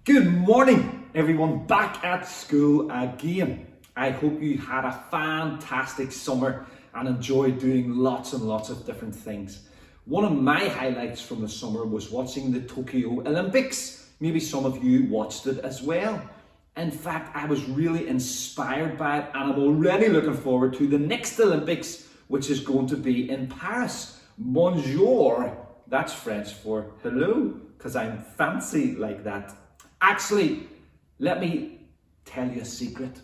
Good morning, everyone, back at school again. I hope you had a fantastic summer and enjoyed doing lots and lots of different things. One of my highlights from the summer was watching the Tokyo Olympics. Maybe some of you watched it as well. In fact, I was really inspired by it, and I'm already looking forward to the next Olympics, which is going to be in Paris. Bonjour, that's French for hello, because I'm fancy like that. Actually, let me tell you a secret.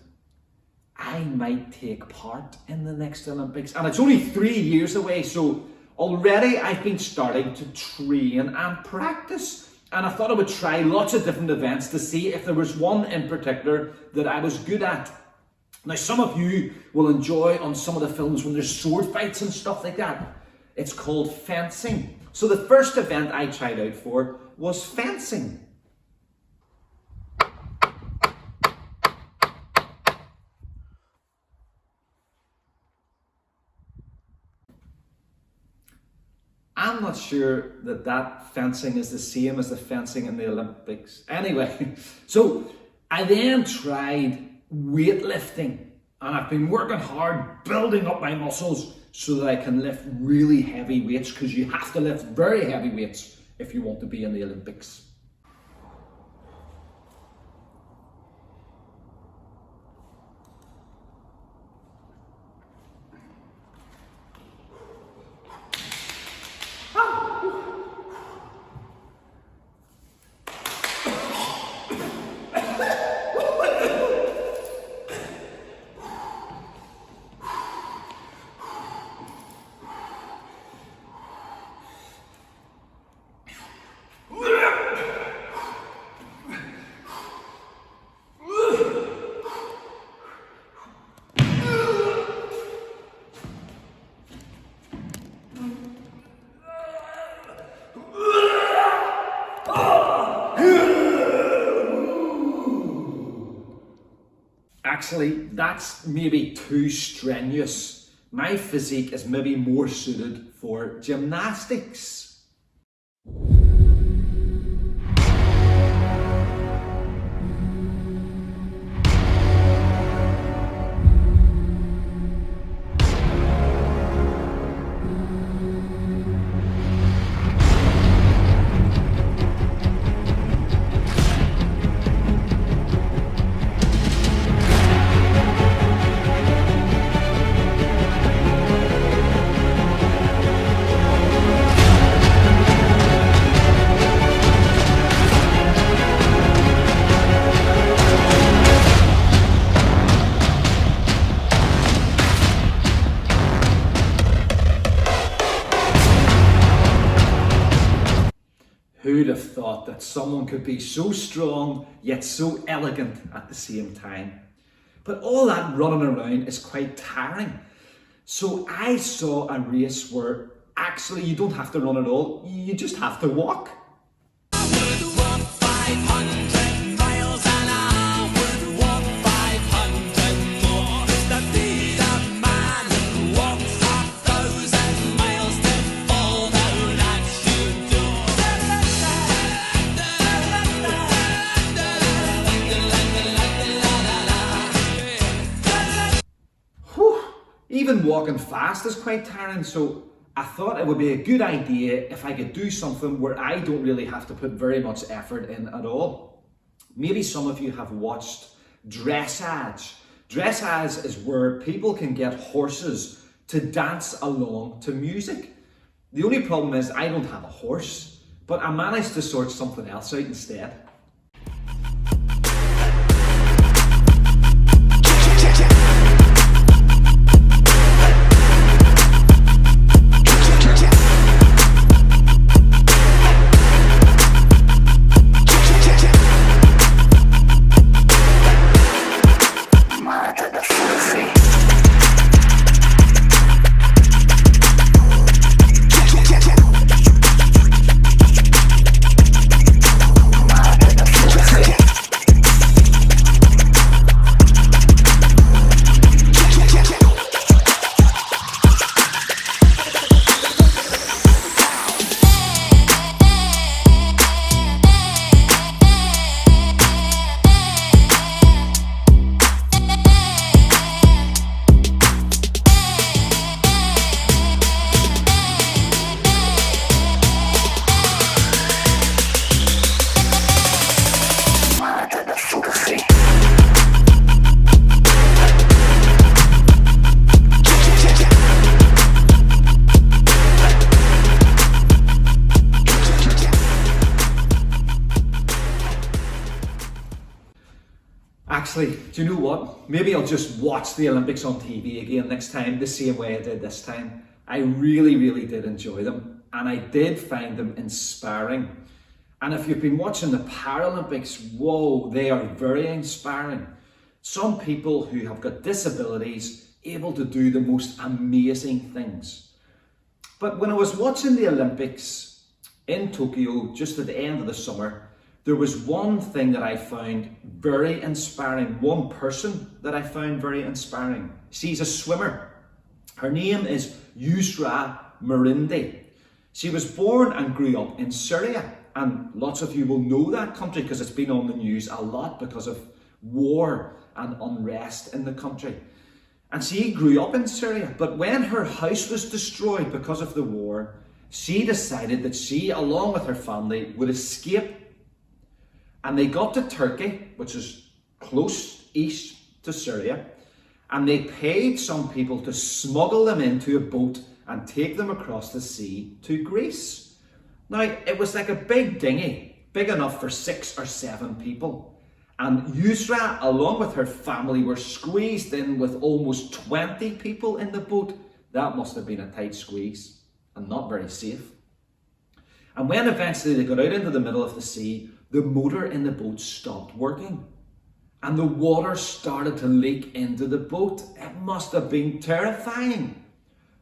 I might take part in the next Olympics, and it's only 3 years away, so already I've been starting to train and practice. And I thought I would try lots of different events to see if there was one in particular that I was good at. Now, some of you will enjoy on some of the films when there's sword fights and stuff like that. It's called fencing. So the first event I tried out for was fencing. I'm not sure that fencing is the same as the fencing in the Olympics. Anyway, so I then tried weightlifting, and I've been working hard building up my muscles so that I can lift really heavy weights, because you have to lift very heavy weights if you want to be in the Olympics. Actually, that's maybe too strenuous. My physique is maybe more suited for gymnastics. Who'd have thought that someone could be so strong yet so elegant at the same time? But all that running around is quite tiring. So I saw a race where actually you don't have to run at all, you just have to walk. Even walking fast is quite tiring, so I thought it would be a good idea if I could do something where I don't really have to put very much effort in at all. Maybe some of you have watched dressage. Dressage is where people can get horses to dance along to music. The only problem is I don't have a horse, but I managed to sort something else out instead. Actually, do you know what? Maybe I'll just watch the Olympics on TV again next time, the same way I did this time. I really, really did enjoy them, and I did find them inspiring. And if you've been watching the Paralympics, whoa, they are very inspiring. Some people who have got disabilities able to do the most amazing things. But when I was watching the Olympics in Tokyo just at the end of the summer, there was one thing that I found very inspiring, one person that I found very inspiring. She's a swimmer. Her name is Yusra Marindi. She was born and grew up in Syria, and lots of you will know that country because it's been on the news a lot because of war and unrest in the country. And she grew up in Syria, but when her house was destroyed because of the war, she decided that she, along with her family, would escape. And they got to Turkey, which is close east to Syria, and they paid some people to smuggle them into a boat and take them across the sea to Greece. Now, it was like a big dinghy, big enough for 6 or 7 people. And Yusra, along with her family, were squeezed in with almost 20 people in the boat. That must have been a tight squeeze and not very safe. And when eventually they got out into the middle of the sea, the motor in the boat stopped working and the water started to leak into the boat. It must have been terrifying.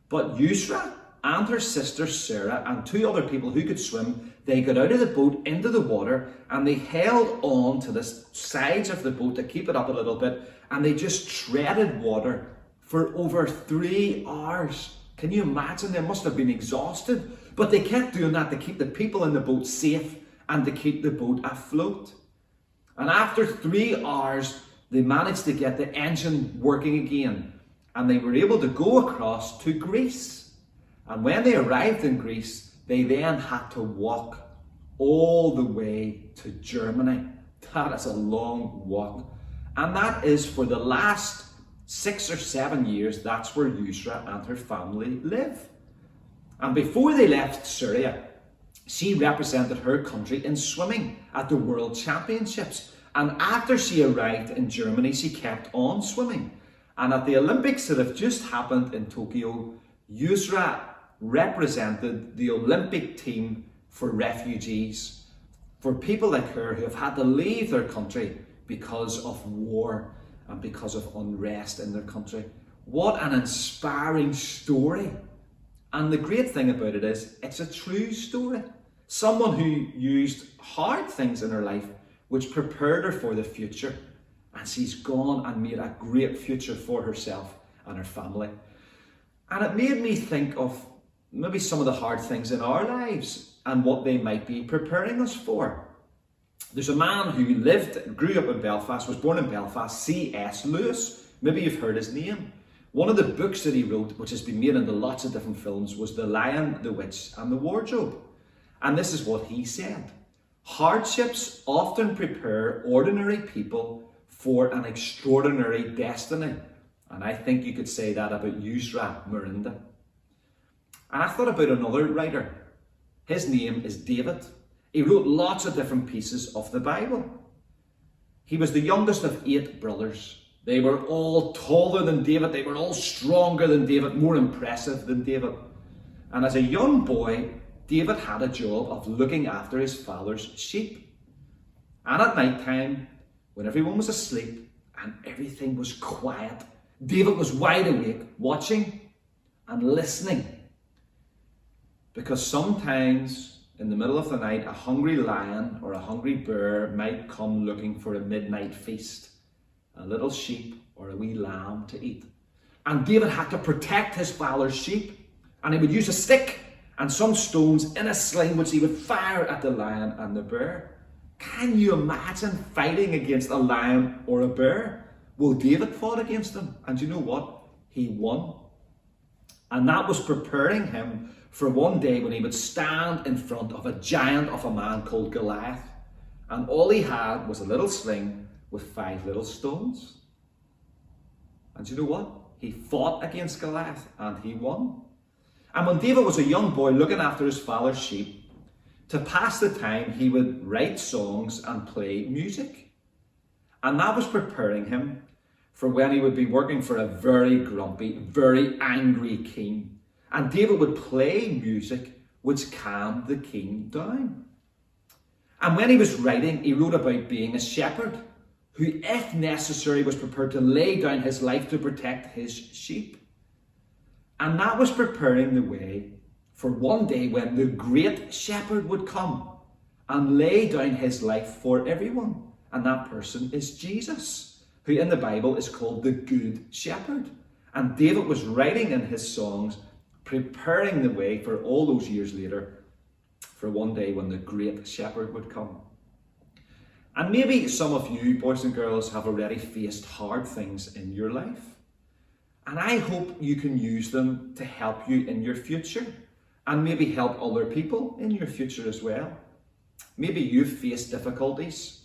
But Yusra and her sister Sarah and 2 other people who could swim, they got out of the boat into the water and they held on to the sides of the boat to keep it up a little bit, and they just treaded water for over 3 hours. Can you imagine? They must have been exhausted, but they kept doing that to keep the people in the boat safe and to keep the boat afloat. And after 3 hours, they managed to get the engine working again, and they were able to go across to Greece. And when they arrived in Greece, they then had to walk all the way to Germany. That is a long walk. And that is for the last 6 or 7 years, that's where Yusra and her family live. And before they left Syria, she represented her country in swimming at the World Championships. And after she arrived in Germany, she kept on swimming. And at the Olympics that have just happened in Tokyo, Yusra represented the Olympic team for refugees, for people like her who have had to leave their country because of war and because of unrest in their country. What an inspiring story. And the great thing about it is, it's a true story. Someone who used hard things in her life, which prepared her for the future. And she's gone and made a great future for herself and her family. And it made me think of maybe some of the hard things in our lives and what they might be preparing us for. There's a man who grew up in Belfast, was born in Belfast, C.S. Lewis. Maybe you've heard his name. One of the books that he wrote, which has been made into lots of different films, was The Lion, the Witch and the Wardrobe. And this is what he said: hardships often prepare ordinary people for an extraordinary destiny. And I think you could say that about Yusra Marindi. And I thought about another writer. His name is David. He wrote lots of different pieces of the Bible. He was the youngest of 8 brothers. They were all taller than David. They were all stronger than David, more impressive than David. And as a young boy, David had a job of looking after his father's sheep. And at night time, when everyone was asleep and everything was quiet, David was wide awake, watching and listening. Because sometimes in the middle of the night, a hungry lion or a hungry bear might come looking for a midnight feast, a little sheep or a wee lamb to eat. And David had to protect his father's sheep, and he would use a stick and some stones in a sling which he would fire at the lion and the bear. Can you imagine fighting against a lion or a bear? Well, David fought against them, and you know what? He won. And that was preparing him for one day when he would stand in front of a giant of a man called Goliath. And all he had was a little sling with 5 little stones. And you know what? He fought against Goliath and he won. And when David was a young boy looking after his father's sheep, to pass the time, he would write songs and play music. And that was preparing him for when he would be working for a very grumpy, very angry king. And David would play music which calmed the king down. And when he was writing, he wrote about being a shepherd who, if necessary, was prepared to lay down his life to protect his sheep. And that was preparing the way for one day when the great shepherd would come and lay down his life for everyone. And that person is Jesus, who in the Bible is called the Good Shepherd. And David was writing in his songs, preparing the way for all those years later, for one day when the great shepherd would come. And maybe some of you, boys and girls, have already faced hard things in your life. And I hope you can use them to help you in your future, and maybe help other people in your future as well. Maybe you've faced difficulties,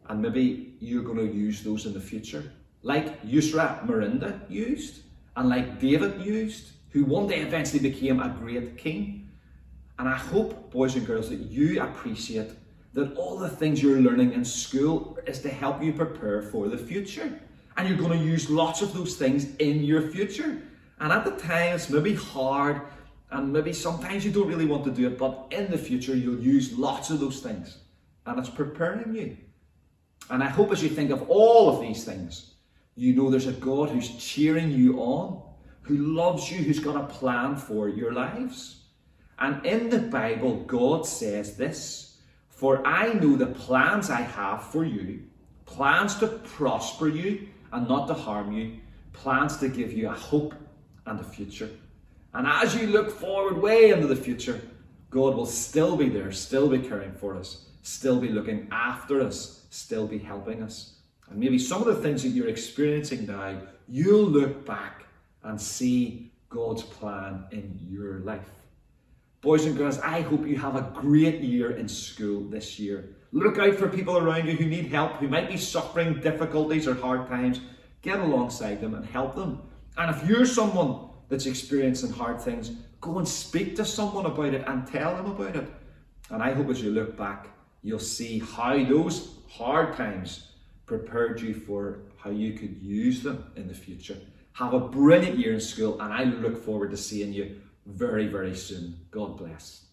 and maybe you're going to use those in the future, like Yusra Marinda used, and like David used, who one day eventually became a great king. And I hope, boys and girls, that you appreciate that all the things you're learning in school is to help you prepare for the future. And you're going to use lots of those things in your future. And at the time, it's maybe hard, and maybe sometimes you don't really want to do it, but in the future, you'll use lots of those things. And it's preparing you. And I hope as you think of all of these things, you know there's a God who's cheering you on, who loves you, who's got a plan for your lives. And in the Bible, God says this: "For I know the plans I have for you, plans to prosper you and not to harm you, plans to give you a hope and a future." And as you look forward way into the future, God will still be there, still be caring for us, still be looking after us, still be helping us. And maybe some of the things that you're experiencing now, you'll look back and see God's plan in your life. Boys and girls, I hope you have a great year in school this year. Look out for people around you who need help, who might be suffering difficulties or hard times. Get alongside them and help them. And if you're someone that's experiencing hard things, go and speak to someone about it and tell them about it. And I hope as you look back, you'll see how those hard times prepared you for how you could use them in the future. Have a brilliant year in school, and I look forward to seeing you very, very soon. God bless.